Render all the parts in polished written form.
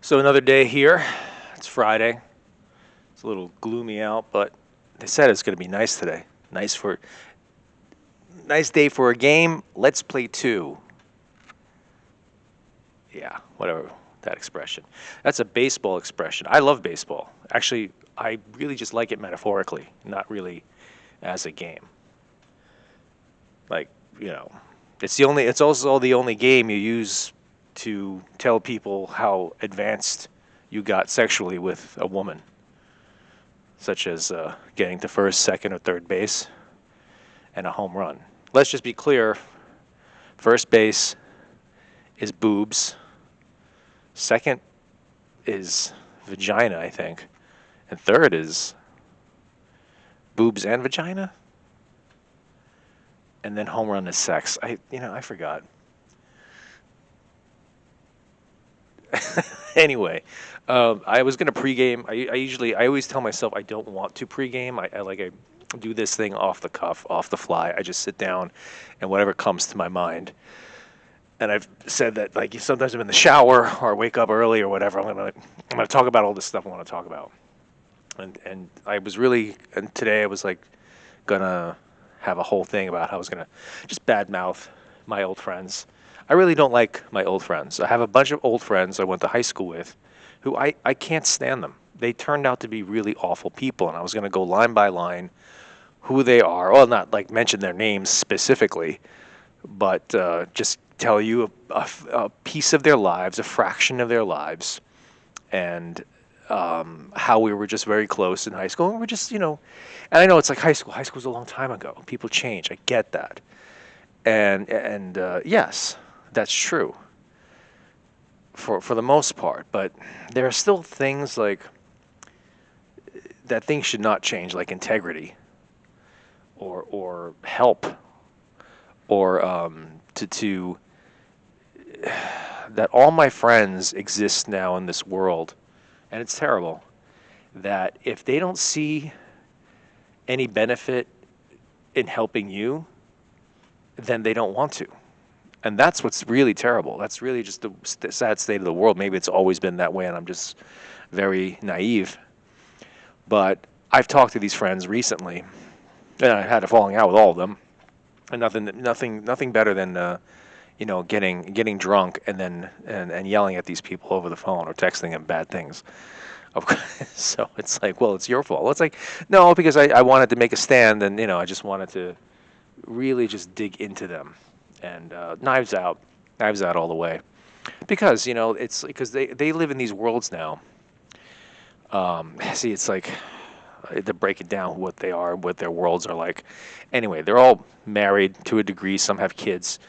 So another day here. It's Friday. It's a little gloomy out, but they said it's going to be nice today. Nice day for a game. Let's play two. Yeah, whatever that expression. That's a baseball expression. I love baseball. Actually, I really just like it metaphorically, not really as a game. Like, you know, it's also the only game you use to tell people how advanced you got sexually with a woman, such as getting to first, second, or third base and a home run. Let's just be clear: first base is boobs, second is vagina, I think, and third is boobs and vagina, and then home run is sex. I forgot. Anyway, I was gonna pregame. I always tell myself I don't want to pregame. I do this thing off the cuff, off the fly. I just sit down, and whatever comes to my mind. And I've said that like sometimes I'm in the shower or I wake up early or whatever. I'm gonna talk about all this stuff I want to talk about. And I was really and today I was like gonna have a whole thing about how I was gonna just badmouth my old friends. I really don't like my old friends. I have a bunch of old friends I went to high school with who I can't stand them. They turned out to be really awful people, and I was going to go line by line who they are. Well, not like mention their names specifically, but just tell you a piece of their lives, a fraction of their lives, and how we were just very close in high school. And we're just, and I know it's like high school. High school's a long time ago. People change. I get that. And yes, that's true for the most part. But there are still things like that things should not change, like integrity or help or to that all my friends exist now in this world, and it's terrible. That if they don't see any benefit in helping you, then they don't want to. And that's what's really terrible. That's really just the sad state of the world. Maybe it's always been that way, and I'm just very naive. But I've talked to these friends recently, and I had a falling out with all of them, and nothing better than getting drunk and then and yelling at these people over the phone or texting them bad things. Of course, so it's like, well, it's your fault. Well, it's like, no, because I wanted to make a stand, and I just wanted to really just dig into them, and knives out all the way, because it's because they live in these worlds now. See, it's like to break it down what they are, what their worlds are like. Anyway, they're all married to a degree. Some have kids.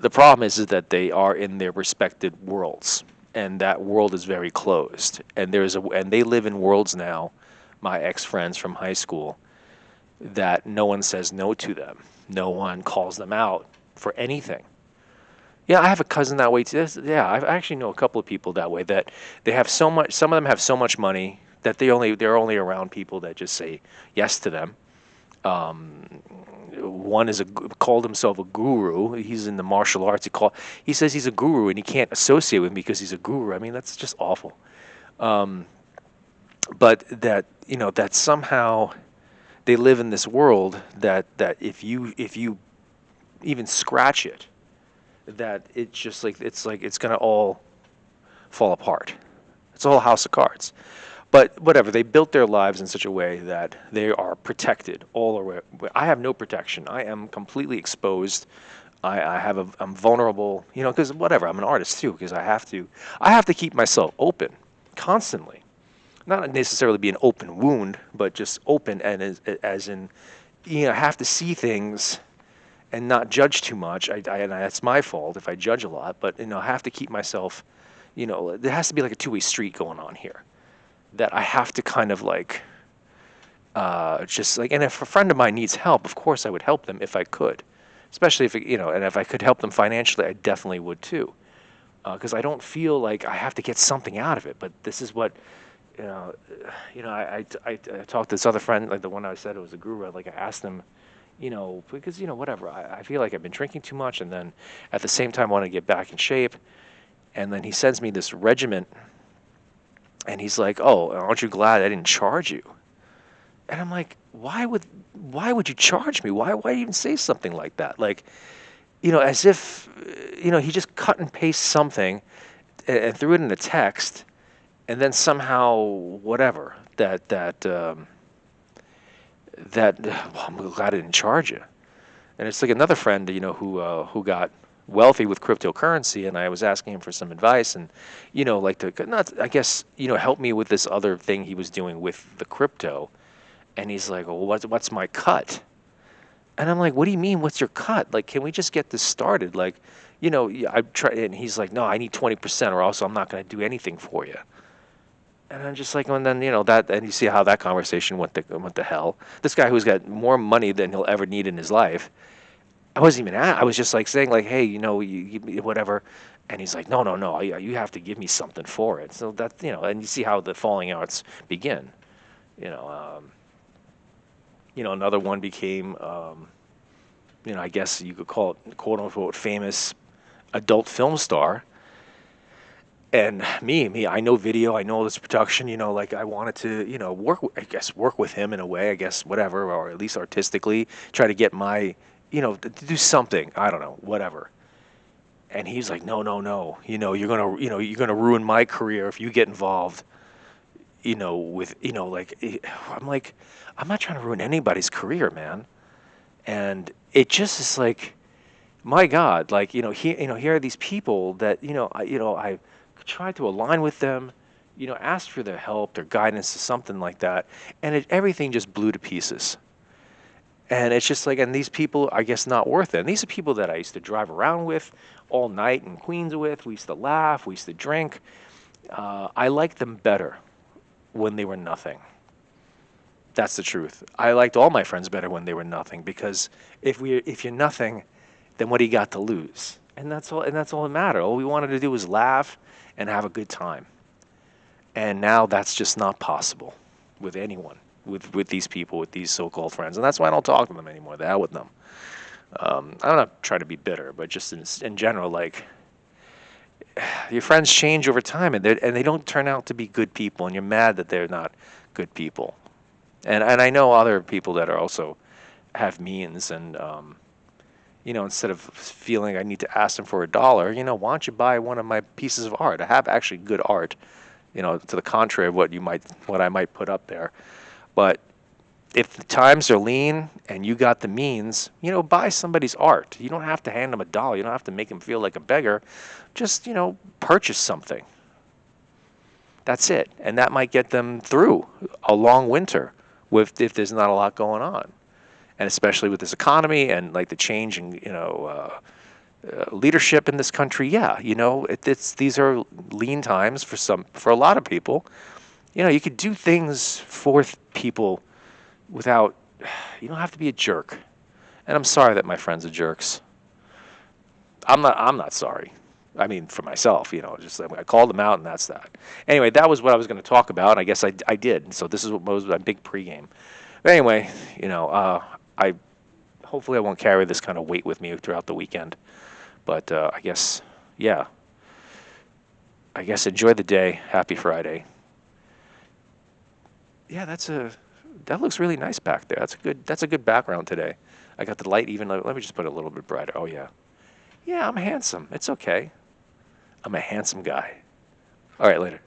The problem is that they are in their respected worlds, and that world is very closed. And and they live in worlds now. My ex-friends from high school, that no one says no to them. No one calls them out for anything. Yeah, I have a cousin that way too. Yeah, I actually know a couple of people that way, that they have so much. Some of them have so much money that they're only around people that just say yes to them. One called himself a guru. He's in the martial arts. He says he's a guru and he can't associate with me because he's a guru. I mean, that's just awful. But that somehow they live in this world that if you even scratch it, that it's gonna all fall apart. It's all a house of cards. But whatever, they built their lives in such a way that they are protected all around. I have no protection. I am completely exposed. I'm vulnerable, because whatever, I'm an artist too, because I have to keep myself open constantly. Not necessarily be an open wound, but just open, and as in, I have to see things and not judge too much. And that's my fault if I judge a lot, but I have to keep myself. There has to be like a two-way street going on here. That I have to kind of like, just like, and if a friend of mine needs help, of course I would help them if I could, especially if and if I could help them financially, I definitely would too, because I don't feel like I have to get something out of it. But this is what, you know, I talked to this other friend, like the one I said was a guru. Like I asked him, because whatever, I feel like I've been drinking too much, and then at the same time want to get back in shape, and then he sends me this regimen And he's like, "Oh, aren't you glad I didn't charge you?" And I'm like, why would you charge me? Why even say something like that? Like, as if, he just cut and paste something and threw it in a text, and then somehow whatever that well, I'm glad I didn't charge you. And it's like another friend, who got wealthy with cryptocurrency, and I was asking him for some advice, and like to not, I guess, help me with this other thing he was doing with the crypto. And he's like, "Well, what's my cut?" And I'm like, "What do you mean, what's your cut? Like, can we just get this started? Like, I try." And he's like, "No, I need 20%, or else I'm not going to do anything for you." And I'm just like, well, and then that, and you see how that conversation went to hell. This guy who's got more money than he'll ever need in his life. I wasn't even I was just like saying like, "Hey, whatever." And he's like, "No, no, no. You have to give me something for it." So that, and you see how the falling outs begin. You know, um, another one became, I guess you could call it quote unquote famous adult film star. And I know video, I know this production, like I wanted to, I guess work with him in a way, I guess, whatever, or at least artistically, try to get my, to do something, I don't know, whatever. And he's like, "No, no, no, you're gonna ruin my career if you get involved, with, I'm like, I'm not trying to ruin anybody's career, man. And it just is like, my God, like, here are these people that, I tried to align with them, asked for their help, their guidance, or something like that, and everything just blew to pieces. And it's just like, and these people, I guess, not worth it. And these are people that I used to drive around with all night in Queens with. We used to laugh, we used to drink. I liked them better when they were nothing. That's the truth. I liked all my friends better when they were nothing, because if you're nothing, then what do you got to lose? And that's all that mattered. All we wanted to do was laugh and have a good time. And now that's just not possible with anyone, with these people, with these so-called friends. And that's why I don't talk to them anymore. The hell with them. I'm not trying to be bitter, but just in general, like, your friends change over time, and they don't turn out to be good people, and you're mad that they're not good people. And I know other people that are also have means, and instead of feeling I need to ask them for $1, why don't you buy one of my pieces of art? I have actually good art, to the contrary of what I might put up there. But if the times are lean and you got the means, buy somebody's art. You don't have to hand them $1. You don't have to make them feel like a beggar. Just, purchase something. That's it. And that might get them through a long winter if there's not a lot going on. And especially with this economy and like the change in, leadership in this country, yeah, these are lean times for a lot of people. You could do things for people without, you don't have to be a jerk. And I'm sorry that my friends are jerks. I'm not sorry. I mean, for myself, just I called them out, and that's that. Anyway, that was what I was going to talk about, and I guess I did. So this is what was my big pregame. But anyway, I hopefully I won't carry this kind of weight with me throughout the weekend. But I guess, yeah. I guess enjoy the day. Happy Friday. Yeah, that looks really nice back there. That's a good background today. I got the light even. Let me just put it a little bit brighter. Oh yeah. Yeah, I'm handsome. It's okay. I'm a handsome guy. All right, later.